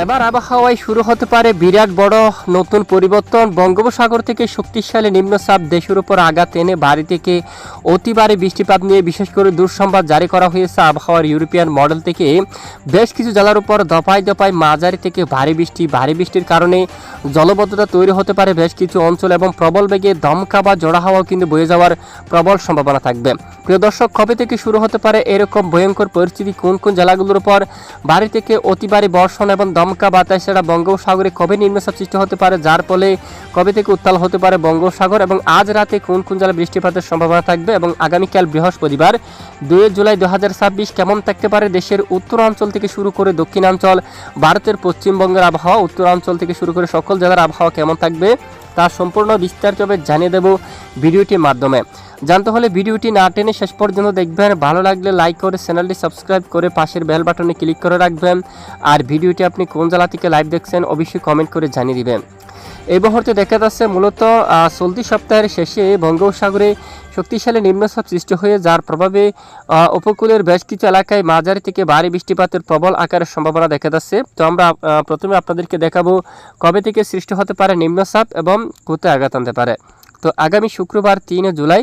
এবার আবহাওয়ায় শুরু হতে পারে বিরাট বড় নতুন পরিবর্তন। বঙ্গোপসাগর থেকে শক্তিশালী নিম্নচাপ দেশের উপর আঘাত এনে ভারী থেকে অতি ভারী বৃষ্টিপাত নিয়ে বিশেষ করে দুঃসংবাদ জারি করা হয়েছে আবহাওয়ার ইউরোপিয়ান মডেল থেকে। বেশ কিছু জেলার উপর দফায় দফায় মাঝারি থেকে ভারী বৃষ্টির কারণে জলবদ্ধতা তৈরি হতে পারে বেশ কিছু অঞ্চল এবং প্রবল বেগে দমকা বা জোড়া হাওয়াও কিন্তু বয়ে যাওয়ার প্রবল সম্ভাবনা থাকবে। প্রিয় দর্শক, কবে থেকে শুরু হতে পারে এরকম ভয়ঙ্কর পরিস্থিতি, কোন কোন জেলাগুলোর উপর ভারী থেকে অতি ভারী বর্ষণ এবং দমকা বাতাস, সেটা বঙ্গোপসাগরে কবে নিম্নচাপ সৃষ্টি হতে পারে, যার ফলে কবে থেকে উত্তাল হতে পারে বঙ্গোপসাগর, এবং আজ রাতে কোন কোন জেলায় বৃষ্টিপাতের সম্ভাবনা থাকবে, এবং আগামীকাল বৃহস্পতিবার 2 জুলাই 2026 কেমন থাকতে পারে দেশের উত্তরাঞ্চল থেকে শুরু করে দক্ষিণাঞ্চল, ভারতের পশ্চিমবঙ্গের আবহাওয়া, উত্তরাঞ্চল থেকে শুরু করে সকল জেলার আবহাওয়া কেমন থাকবে তা সম্পূর্ণ বিস্তারিতভাবে জানিয়ে দেব ভিডিওটির মাধ্যমে। জানতে হলে ভিডিওটি না টেনে শেষ পর্যন্ত দেখবেন। ভালো লাগলে লাইক করে চ্যানেলটি সাবস্ক্রাইব করে পাশের বেল বাটনে ক্লিক করে রাখবেন। আর ভিডিওটি আপনি কোন জেলা থেকে লাইভ দেখছেন অবশ্যই কমেন্ট করে জানিয়ে দিবেন। এই মুহূর্তে দেখা যাচ্ছে মূলত চলতি সপ্তাহের শেষে বঙ্গোপসাগরে শক্তিশালী নিম্নচাপ সৃষ্টি হয়ে যার প্রভাবে উপকূলের বেশ কিছু এলাকায় মাঝারি থেকে ভারী বৃষ্টিপাতের প্রবল আকারের সম্ভাবনা দেখা যাচ্ছে। তো আমরা প্রথমে আপনাদেরকে দেখাবো কবে থেকে সৃষ্টি হতে পারে নিম্নচাপ এবং কোথায় আঘাত আনতে পারে। তো আগামী শুক্রবার 3 জুলাই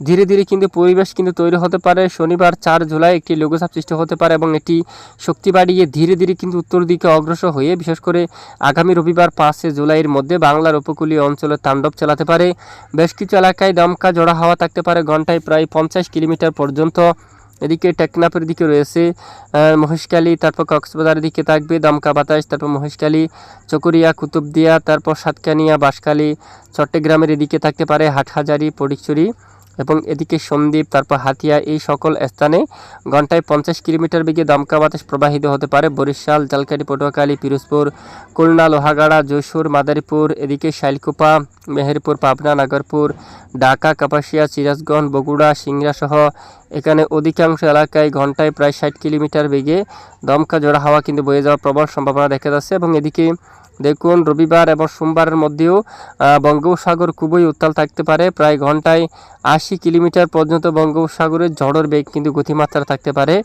ধীরে ধীরে কিন্তু পরিবেশ কিন্তু তৈরি হতে পারে। শনিবার 4 জুলাই একটি লঘুচাপ সৃষ্টি হতে পারে এবং এটি শক্তি বাড়িয়ে ধীরে ধীরে কিন্তু উত্তর দিকে অগ্রসর হয়ে বিশেষ করে আগামী রবিবার 5 জুলাইয়ের মধ্যে বাংলার উপকূলীয় অঞ্চলে তাণ্ডব চালাতে পারে। বেশ কিছু এলাকায় দমকা জোড়া হাওয়া থাকতে পারে ঘন্টায় প্রায় 50 কিলোমিটার পর্যন্ত। এদিকে টেকনাফের দিকে রয়েছে মহেশখালী, তারপর কক্সবাজারের দিকে থাকবে দমকা বাতাস, তারপর মহেশখালী, চকরিয়া, কুতুবদিয়া, তারপর সাতকানিয়া, বাঁশখালী, চট্টগ্রামের এদিকে থাকতে পারে হাটহাজারী, ফটিকছড়ি এবং এদিকে সন্দ্বীপ, তারপর হাতিয়া, এই সকল স্থানে ঘন্টায় 50 কিলোমিটার বেগে দমকা বাতাস প্রবাহিত হতে পারে। বরিশাল, ঝালকাঠি, পটুয়াখালী, পিরোজপুর, খুলনা, লোহাগাড়া, যশোর, মাদারীপুর, এদিকে শাইলকুপা, মেহেরপুর, পাবনা, নাগরপুর, ঢাকা, কাপাসিয়া, সিরাজগঞ্জ, বগুড়া, সিংড়া সহ এখানে অধিকাংশ এলাকায় ঘন্টায় প্রায় 60 কিলোমিটার বেগে দমকা জোড়া হাওয়া কিন্তু বয়ে যাওয়ার প্রবল সম্ভাবনা দেখা যাচ্ছে। এবং এদিকে দেখুন রবিবার এবং সোমবারের মধ্যেও বঙ্গোপসাগর খুবই উত্তাল থাকতে পারে। প্রায় ঘন্টায় 80 কিলোমিটার পর্যন্ত বঙ্গোপসাগরের ঝড়ের বেগ কিন্তু গতিমাত্রা থাকতে পারে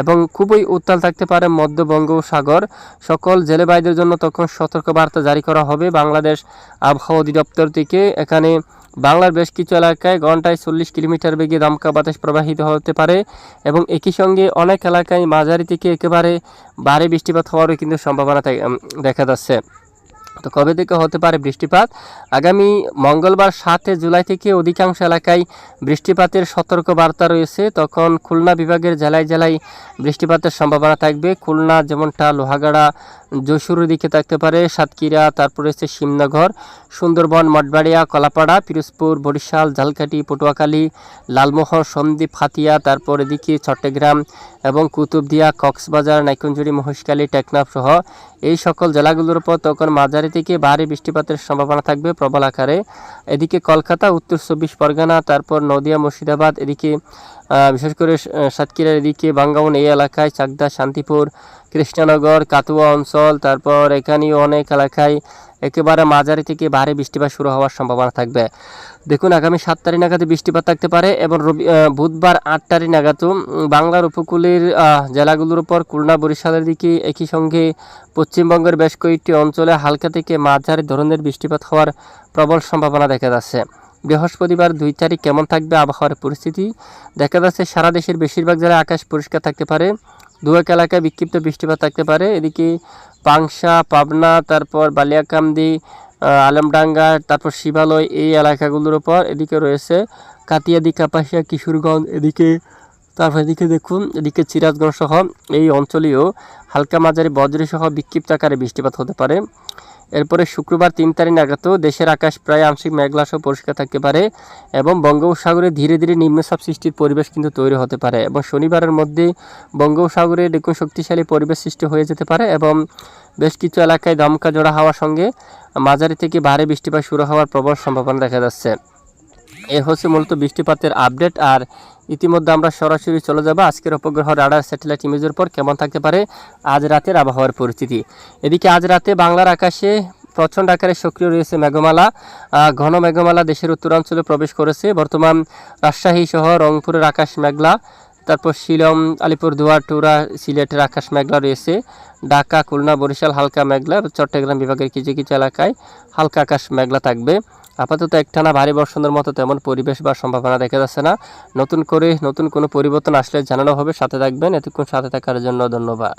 এবং খুবই উত্তাল থাকতে পারে মধ্য বঙ্গোপসাগর। সকল জেলেবাইদের জন্য তখন সতর্কবার্তা জারি করা হবে বাংলাদেশ আবহাওয়া অধিদপ্তর থেকে। এখানে বাংলার বেশ কিছু এলাকায় ঘন্টায় 40 কিলোমিটার বেগে দমকা বাতাস প্রবাহিত হতে পারে এবং একই সঙ্গে অনেক এলাকায় মাঝারি থেকে একেবারে ভারী বৃষ্টিপাত হওয়ারও কিন্তু সম্ভাবনা দেখা যাচ্ছে। তো কবে থেকে হতে পারে বৃষ্টিপাত? আগামী মঙ্গলবার 7 জুলাই থেকে অধিকাংশ এলাকায় বৃষ্টিপাতের সতর্ক বার্তা রয়েছে। তখন খুলনা বিভাগের জেলায় জেলায় বৃষ্টিপাতের সম্ভাবনা থাকবে। খুলনা যেমনটা লোহাগাড়া, যশোরের দিকে থাকতে পারে, সাতক্ষীরা, তারপরে হচ্ছে শিবনগর, সুন্দরবন, মঠবাড়িয়া, কলাপাড়া, পিরোজপুর, বরিশাল, ঝালকাঠি, পটুয়াখালী, লালমোহর, সন্দ্বীপ, হাতিয়া, তারপর এদিকে চট্টগ্রাম এবং কুতুবদিয়া, কক্সবাজার, নাইকুঞ্জুরি, মহেশখালী, টেকনাফ সহ এই সকল জেলাগুলোর উপর তখন মাঝারি থেকে ভারী বৃষ্টিপাতের সম্ভাবনা থাকবে প্রবল আকারে। এদিকে কলকাতা, উত্তর 24 পরগনা, তারপর নদিয়া, মুর্শিদাবাদ, এদিকে বিশেষ করে সাতক্ষীরার এদিকে বাঙ্গাউন এই এলাকায়, চাকদা, শান্তিপুর, কৃষ্ণনগর, কাতুয়া অঞ্চল, তারপর এখানেও অনেক এলাকায় একেবারে মাঝারি থেকে ভারী বৃষ্টিপাত শুরু হওয়ার সম্ভাবনা থাকবে। দেখুন আগামী 7 তারিখ নাগাদ বৃষ্টিপাত থাকতে পারে এবং বুধবার 8 তারিখ নাগাদ বাংলার উপকূলের জেলাগুলোর উপর খুলনা, বরিশালের দিকে একই সঙ্গে পশ্চিমবঙ্গের বেশ কয়েকটি অঞ্চলে হালকা থেকে মাঝারি ধরনের বৃষ্টিপাত হওয়ার প্রবল সম্ভাবনা দেখা যাচ্ছে। বৃহস্পতিবার 2 তারিখ কেমন থাকবে আবহাওয়ার পরিস্থিতি? দেখা যাচ্ছে সারা দেশের বেশিরভাগ জেলায় আকাশ পরিষ্কার থাকতে পারে, দু-এক এলাকায় বিক্ষিপ্ত বৃষ্টিপাত থাকতে পারে। এদিকে পাংশা, পাবনা, তারপর বালিয়াকান্দি, আলমডাঙ্গা, তারপর শিবালয় এই এলাকাগুলোর উপর এদিকে রয়েছে কাতিয়াদি, কাপাসিয়া, কিশোরগঞ্জ, এদিকে দেখুন এদিকে সিরাজগঞ্জ সহ এই অঞ্চলেও হালকা মাঝারি বজ্র সহ বিক্ষিপ্ত আকারে বৃষ্টিপাত হতে পারে। এরপরে শুক্রবার 3 তারিখ নাগাদ দেশের আকাশ প্রায় আংশিক মেঘলা সহ পরিষ্কার থাকতে পারে এবং বঙ্গোপসাগরে ধীরে ধীরে নিম্নচাপ সৃষ্টির পরিবেশ কিন্তু তৈরি হতে পারে এবং শনিবারের মধ্যে বঙ্গোপসাগরে দেখুন শক্তিশালী পরিবেশ সৃষ্টি হয়ে যেতে পারে এবং বেশ কিছু এলাকায় দমকা জোড়া হওয়ার সঙ্গে মাঝারি থেকে ভারী বৃষ্টিপাত শুরু হওয়ার প্রবল সম্ভাবনা দেখা যাচ্ছে। এ হচ্ছে মূলত বৃষ্টিপাতের আপডেট। আর ইতিমধ্যে আমরা সরাসরি চলে যাব আজকের উপগ্রহ রাডার স্যাটেলাইট ইমেজের পর কেমন থাকতে পারে আজ রাতের আবহাওয়ার পরিস্থিতি। এদিকে আজ রাতে বাংলার আকাশে প্রচণ্ড আকারে সক্রিয় রয়েছে মেঘমালা, ঘন মেঘমালা দেশের উত্তরাঞ্চলে প্রবেশ করেছে। বর্তমান রাজশাহী সহ রংপুরের আকাশ মেঘলা, তারপর শিলং, আলিপুরদুয়ার, টুরা, সিলেটের আকাশ মেঘলা রয়েছে। ঢাকা, খুলনা, বরিশাল হালকা মেঘলা। চট্টগ্রাম বিভাগের কিছু কিছু এলাকায় হালকা আকাশ মেঘলা থাকবে। আপাতত একটানা ভারী বর্ষণের মতো তেমন পরিবেশ বা সম্ভাবনা দেখা যাচ্ছে না। নতুন কোনো পরিবর্তন আসলে জানানো হবে, সাথে থাকবেন। এতক্ষণ সাথে থাকার জন্য ধন্যবাদ।